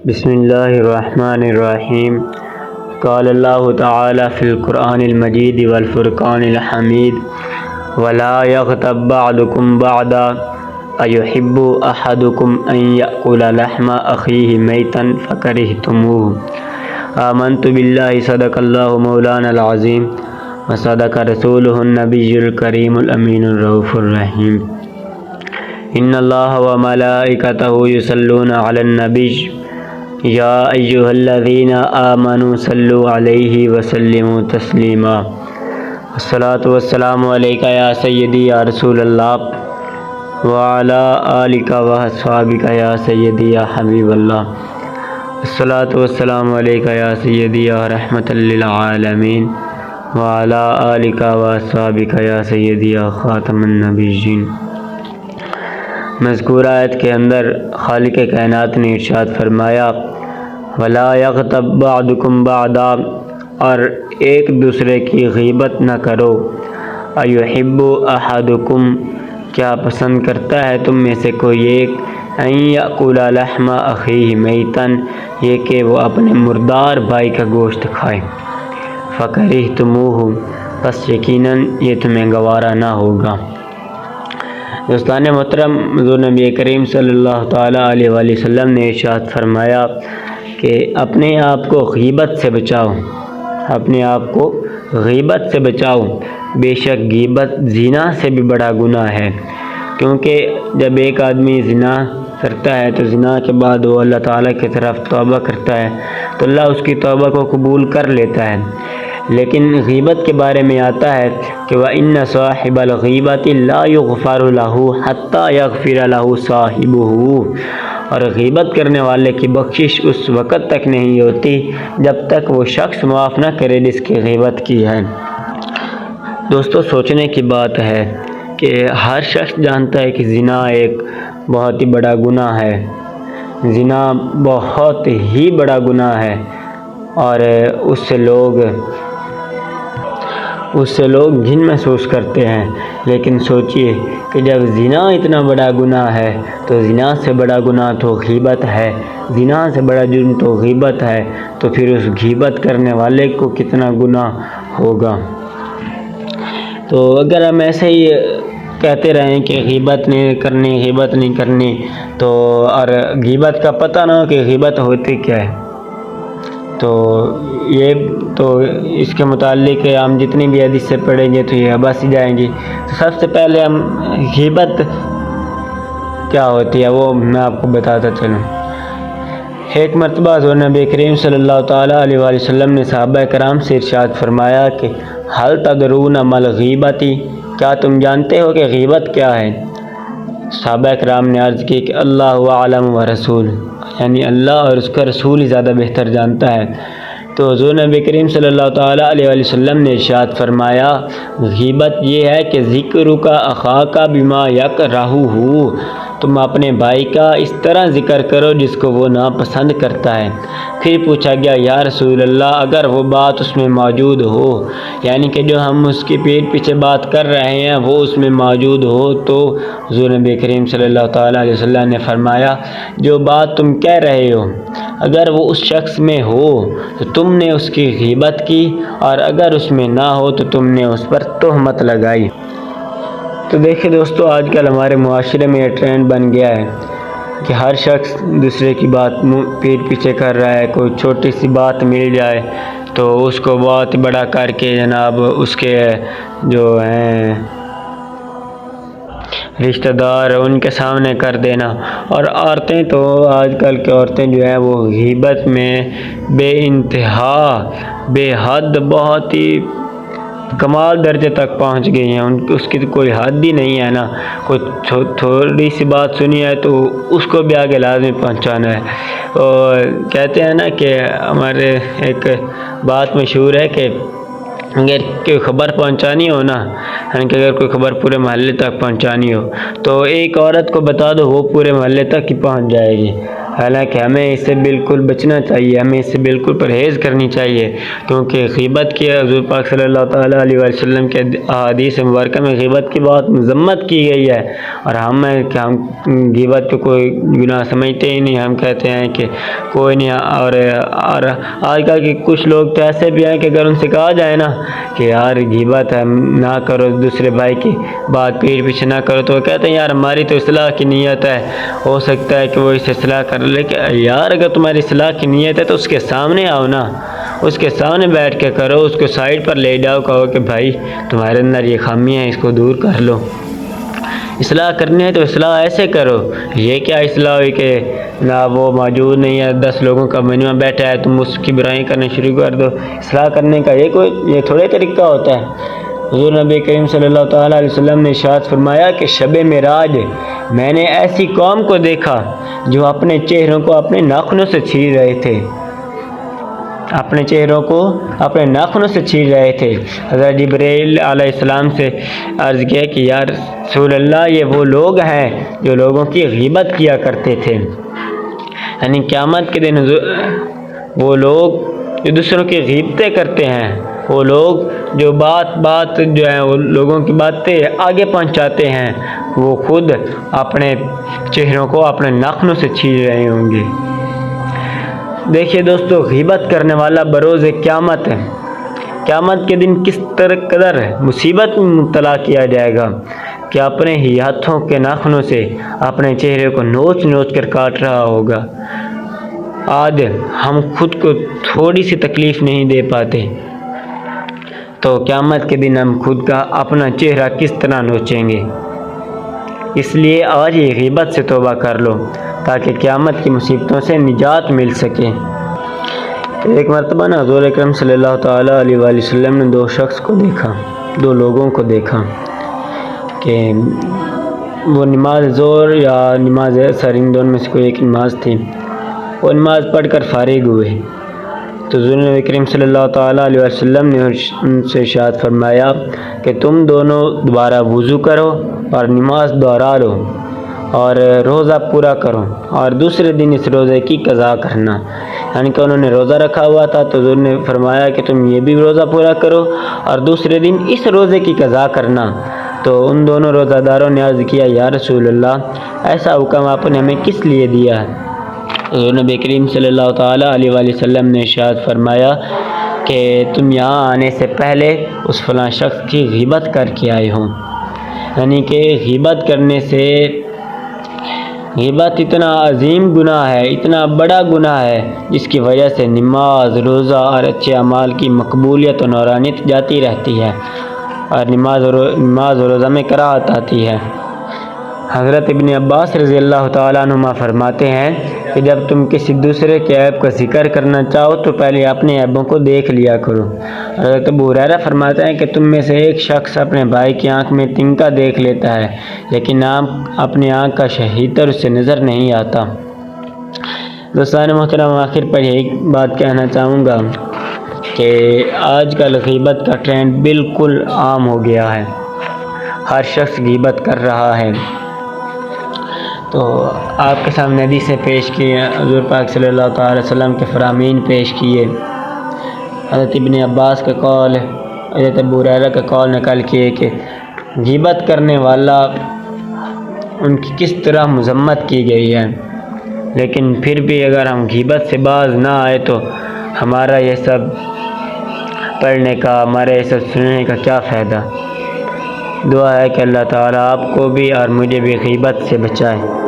بسم اللہ الرحمن الرحیم قال اللہ تعالی فی القرآن المجید والفرقان الحمید ولا یغتب بعضکم بعضا ایحب احدکم ان یأکل لحم اخیہ میتا فکرہتموہ آمنت باللہ صدق اللہ مولانا العظیم وصدق رسولہ النبی الکریم الامین الرؤوف الرحیم ان اللہ وملائکتہ یصلون علی النبی یا ایہا الذین آمنوا صلوا علیہ وسلموا تسلیما الصلاۃ والسلام علیک یا سیدی یا رسول اللہ وعلی آلک واصحابک یا سیدی یا حبیب اللہ الصلاۃ والسلام علیک یا سیدی یا رحمۃ للعالمین وعلی آلک واصحابک یا سیدی یا خاتم النبیین۔ مذکورہ آیت کے اندر خالق کائنات نے ارشاد فرمایا ولا یغتب بعضکم بعضا، اور ایک دوسرے کی غیبت نہ کرو۔ ایحب احدکم، کیا پسند کرتا ہے تم میں سے کوئی ایک، ان یأکل لحم اخیہ میتا، یہ کہ وہ اپنے مردار بھائی کا گوشت کھائے۔ فکرہتموہ، پس یقیناً یہ تمہیں گوارا نہ ہوگا۔ دوستان محترم، حضور نبی کریم صلی اللہ تعالیٰ علیہ وآلہ وسلم نے ارشاد فرمایا کہ اپنے آپ کو غیبت سے بچاؤ، اپنے آپ کو غیبت سے بچاؤ، بے شک غیبت زنا سے بھی بڑا گناہ ہے، کیونکہ جب ایک آدمی زنا کرتا ہے تو زنا کے بعد وہ اللہ تعالیٰ کی طرف توبہ کرتا ہے تو اللہ اس کی توبہ کو قبول کر لیتا ہے۔ لیکن غیبت کے بارے میں آتا ہے کہ وَإِنَّ صَاحِبَ الْغِیبَةِ لَا يُغْفَرُ لَهُ حَتَّى يَغْفِرَ لَهُ صَاحِبُهُ، اور غیبت کرنے والے کی بخشش اس وقت تک نہیں ہوتی جب تک وہ شخص معاف نہ کرے جس کی غیبت کی ہے۔ دوستو، سوچنے کی بات ہے کہ ہر شخص جانتا ہے کہ زنا ایک بہت ہی بڑا گناہ ہے، زنا بہت ہی بڑا گناہ ہے، اور اس سے لوگ گھن محسوس کرتے ہیں۔ لیکن سوچئے کہ جب زنا اتنا بڑا گناہ ہے تو زنا سے بڑا گناہ تو غیبت ہے، زنا سے بڑا جرم تو غیبت ہے، تو پھر اس غیبت کرنے والے کو کتنا گناہ ہوگا۔ تو اگر ہم ایسے ہی کہتے رہیں کہ غیبت نہیں کرنی تو اور غیبت کا پتہ نہ ہو کہ غیبت ہوتی کیا ہے، تو اس کے متعلق ہم جتنی بھی حدیثیں پڑھیں گے تو یہ بس ہی جائیں گی۔ تو سب سے پہلے ہم غیبت کیا ہوتی ہے وہ میں آپ کو بتاتا چلوں۔ ایک مرتبہ حضور نبی کریم صلی اللہ تعالیٰ علیہ وآلہ وسلم نے صحابہ کرام سے ارشاد فرمایا کہ هل تدرون ما الغیبۃ، کیا تم جانتے ہو کہ غیبت کیا ہے؟ صحابہ کرام نے عرض کی کہ اللہ اعلم ورسول، یعنی اللہ اور اس کا رسول ہی زیادہ بہتر جانتا ہے۔ تو حضور نبی کریم صلی اللہ تعالیٰ علیہ وآلہ وسلم نے ارشاد فرمایا غیبت یہ ہے کہ ذکرک اخاک بما یکرہ، تم اپنے بھائی کا اس طرح ذکر کرو جس کو وہ ناپسند کرتا ہے۔ پھر پوچھا گیا یا رسول اللہ، اگر وہ بات اس میں موجود ہو، یعنی کہ جو ہم اس کی پیٹھ پیچھے بات کر رہے ہیں وہ اس میں موجود ہو، تو حضور نبی کریم صلی اللہ تعالیٰ علیہ وسلم نے فرمایا جو بات تم کہہ رہے ہو اگر وہ اس شخص میں ہو تو تم نے اس کی غیبت کی، اور اگر اس میں نہ ہو تو تم نے اس پر تہمت لگائی۔ تو دیکھیں دوستو، آج کل ہمارے معاشرے میں یہ ٹرینڈ بن گیا ہے کہ ہر شخص دوسرے کی بات پیٹھ پیچھے کر رہا ہے۔ کوئی چھوٹی سی بات مل جائے تو اس کو بہت بڑا کر کے جناب اس کے جو ہیں رشتہ دار ان کے سامنے کر دینا، اور عورتیں تو آج کل کی عورتیں جو ہیں وہ غیبت میں بے انتہا بے حد بہت ہی کمال درجے تک پہنچ گئی ہیں، اس کی تو کوئی حد ہی نہیں ہے نا۔ کوئی تھوڑی سی بات سنی ہے تو اس کو بھی آگے لازمی پہنچانا ہے۔ اور کہتے ہیں نا کہ ہمارے ایک بات مشہور ہے کہ اگر کوئی خبر پہنچانی ہو نا، یعنی کہ اگر کوئی خبر پورے محلے تک پہنچانی ہو تو ایک عورت کو بتا دو وہ پورے محلے تک ہی پہنچ جائے گی۔ حالانکہ ہمیں اس سے بالکل بچنا چاہیے، ہمیں اس سے بالکل پرہیز کرنی چاہیے، کیونکہ غیبت کی حضور پاک صلی اللہ تعالیٰ علیہ وسلم کے احادیث مبارکہ میں غیبت کی بہت مذمت کی گئی ہے، اور ہم غیبت کو کوئی گناہ سمجھتے ہی نہیں، ہم کہتے ہیں کہ کوئی نہیں۔ اور آج کل کے کچھ لوگ تو ایسے بھی ہیں کہ اگر ان سے کہا جائے نا کہ یار غیبت ہے نہ کرو، دوسرے بھائی کی بات پیٹ پیچھے نہ کرو، تو وہ کہتے ہیں یار ہماری تو اصلاح کی نیت ہے، ہو سکتا ہے کہ وہ اسے اصلاح کر لے۔ لیکن یار اگر تمہاری اصلاح کی نیت ہے تو اس کے سامنے آؤ نا، اس کے سامنے بیٹھ کے کرو، اس کو سائڈ پر لے جاؤ، کہو کہ بھائی تمہارے اندر یہ خامی ہے، اس کو دور کر لو۔ اصلاح کرنی ہے تو اصلاح ایسے کرو، یہ کیا اصلاح ہوئی کہ نہ وہ موجود نہیں ہے، 10 لوگوں کا مجمع بیٹھا ہے، تم اس کی برائی کرنا شروع کر دو۔ اصلاح کرنے کا یہ تھوڑے طریقہ ہوتا ہے۔ حضور نبی کریم صلی اللہ تعالیٰ علیہ وسلم نے ارشاد فرمایا کہ شب معراج میں نے ایسی قوم کو دیکھا جو اپنے چہروں کو اپنے ناخنوں سے چھیر رہے تھے، اپنے چہروں کو اپنے ناخنوں سے چھیر رہے تھے۔ حضرت جبرائیل علیہ السلام سے عرض کیا کہ یا رسول اللہ، یہ وہ لوگ ہیں جو لوگوں کی غیبت کیا کرتے تھے، یعنی قیامت کے دن وہ لوگ جو دوسروں کی غیبتیں کرتے ہیں، وہ لوگ جو بات جو ہیں وہ لوگوں کی باتیں آگے پہنچاتے ہیں، وہ خود اپنے چہروں کو اپنے ناخنوں سے چھیر رہے ہوں گے۔ دیکھیے دوستو، غیبت کرنے والا بروز قیامت ہے، قیامت کے دن کس قدر مصیبت میں مبتلا کیا جائے گا کہ اپنے ہی ہاتھوں کے ناخنوں سے اپنے چہرے کو نوچ نوچ کر کاٹ رہا ہوگا۔ آج ہم خود کو تھوڑی سی تکلیف نہیں دے پاتے، تو قیامت کے دن ہم خود کا اپنا چہرہ کس طرح نوچیں گے؟ اس لیے آج ہی غیبت سے توبہ کر لو تاکہ قیامت کی مصیبتوں سے نجات مل سکے۔ ایک مرتبہ نا حضور اکرم صلی اللہ تعالیٰ علیہ وآلہ وسلم نے دو لوگوں کو دیکھا کہ وہ نماز ظہر یا نماز عصر، ان دونوں میں سے کوئی ایک نماز تھی، وہ نماز پڑھ کر فارغ ہوئے تو حضور نبی کریم صلی اللہ تعالیٰ علیہ وسلم نے ان سے ارشاد فرمایا کہ تم دونوں دوبارہ وضو کرو اور نماز دوہرا لو اور روزہ پورا کرو، اور دوسرے دن اس روزے کی قضا کرنا۔ یعنی کہ انہوں نے روزہ رکھا ہوا تھا تو حضور نے فرمایا کہ تم یہ بھی روزہ پورا کرو اور دوسرے دن اس روزے کی قضا کرنا۔ تو ان دونوں روزہ داروں نے عرض کیا یا رسول اللہ، ایسا حکم آپ نے ہمیں کس لیے دیا ہے؟ حضور نبی کریم صلی اللہ تعالیٰ علیہ وآلہ وسلم نے ارشاد فرمایا کہ تم یہاں آنے سے پہلے اس فلاں شخص کی غیبت کر کے آئے ہوں، یعنی کہ غیبت اتنا عظیم گناہ ہے، اتنا بڑا گناہ ہے، جس کی وجہ سے نماز، روزہ اور اچھے اعمال کی مقبولیت و نورانیت جاتی رہتی ہے، اور نماز و روزہ میں کراہت آتی ہے۔ حضرت ابن عباس رضی اللہ تعالیٰ عنہما فرماتے ہیں کہ جب تم کسی دوسرے کے عیب کا ذکر کرنا چاہو تو پہلے اپنے عیبوں کو دیکھ لیا کرو۔ حضرت ابو ہریرہ فرماتے ہیں کہ تم میں سے ایک شخص اپنے بھائی کی آنکھ میں تنکا دیکھ لیتا ہے، لیکن اپنی آنکھ کا شہیتر اسے نظر نہیں آتا۔ دوستان محترم، آخر پر یہی بات کہنا چاہوں گا کہ آج کل غیبت کا ٹرینڈ بالکل عام ہو گیا ہے، ہر شخص غیبت کر رہا ہے۔ تو آپ کے سامنے حدیثیں پیش کی ہیں، حضور پاک صلی اللہ تعالی علیہ وسلم کے فرامین پیش کیے، حضرت ابن عباس کا قول، حضرت ابو ہریرہ کا قول نقل کیے کہ غیبت کرنے والا ان کی کس طرح مذمت کی گئی ہے، لیکن پھر بھی اگر ہم غیبت سے باز نہ آئے تو ہمارا یہ سب پڑھنے کا، ہمارا یہ سب سننے کا کیا فائدہ؟ دعا ہے کہ اللہ تعالیٰ آپ کو بھی اور مجھے بھی غیبت سے بچائے۔